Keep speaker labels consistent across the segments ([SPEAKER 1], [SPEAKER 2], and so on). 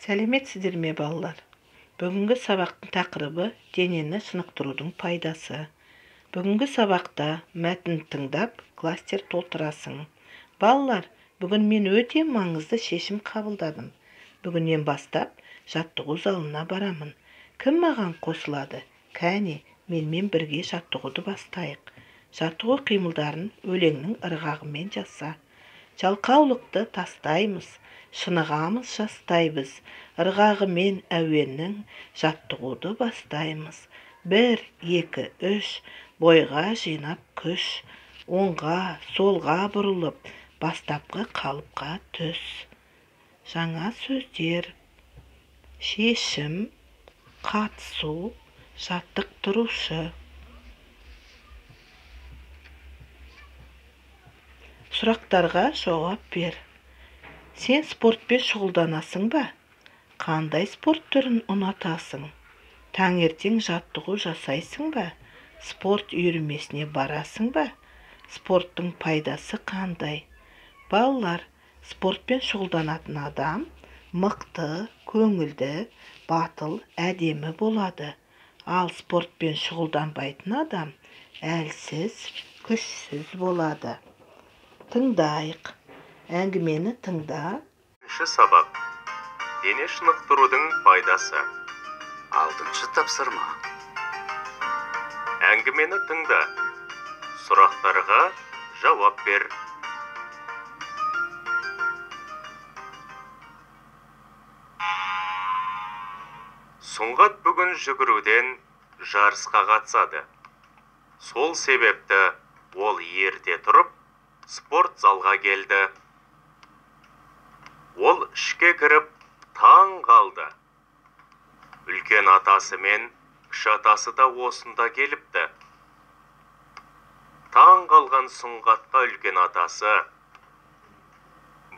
[SPEAKER 1] Сәлеметсіздер ме, балалар? Бүгінгі сабақтың тақырыбы денені шынықтырудың пайдасы. Бүгінгі сабақта мәтін тыңдап, кластер толтырасың. Балалар, бүгін мен өте маңызды шешім қабылдадым. Бүгіннен бастап жаттығу залына барамын. Кім маған қосылады? Кәне, менімен бірге жаттығуды бастайық. Жаттығу қимылдарын өлеңнің ырғағымен жаса. Жалқаулықты тастаймыз, шынығамыз жастайбыз, ырғағымен әуеннің жаттығуды бастаймыз. 1, 2, 3, бойға жинап күш, оңға, солға бұрылып, бастапқы қалыпқа түс. Жаңа сөздер: шешім, қатысу, жаттықтырушы. Сұрақтарға жауап бер. Сен спортпен шұғылданасың ба? Қандай спорт түрін ұнатасың? Таңертең жаттығу жасайсың ба? Спорт үйірмесіне барасың ба? Спорттың пайдасы қандай? Балалар, спортпен шұғылданатын адам мықты, көңілді, батыл, әдемі болады. Ал спортпен шұғылданбайтын адам әлсіз, күшсіз болады. Тыңдайық. Әңгімені тыңда.
[SPEAKER 2] Бірінші сабақ. Дене шынықтырудың пайдасы.
[SPEAKER 3] 6-шы тапсырма.
[SPEAKER 2] Әңгімені тыңда. Сұрақтарға жауап бер. Сұңғат бүгін жүгіруден жарысқа қатысады. Сол себепті ол ерте тұрып, спорт залға келді. Ол ішке кіріп, таң қалды. Үлкен атасы мен кіші атасы да осында келіпті. Таң қалған Сұңғатқа үлкен атасы: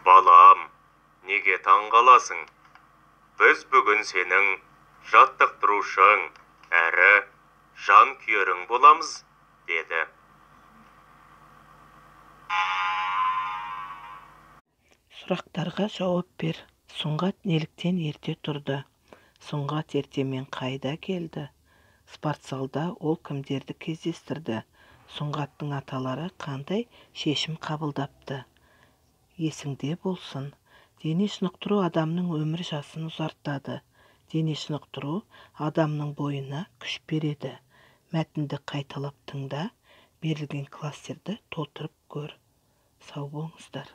[SPEAKER 2] «Балам, неге таң қаласың? Біз бүгін сенің жаттықтырушың әрі жан күйерің боламыз», деді.
[SPEAKER 1] Сұрақтарға жауап бер. Сұңғат неліктен ерте тұрды? Сұңғат ертемен қайда келді? Спортзалда ол кімдерді кездестірді? Сұңғаттың аталары қандай шешім қабылдапты? Есіңде болсын, дене шынықтыру адамның өмір жасын ұзартады. Дене шынықтыру адамның бойына күш береді. Мәтінді қайталап тыңда, берілген кластерді толтырып көр. Сау болыңыздар.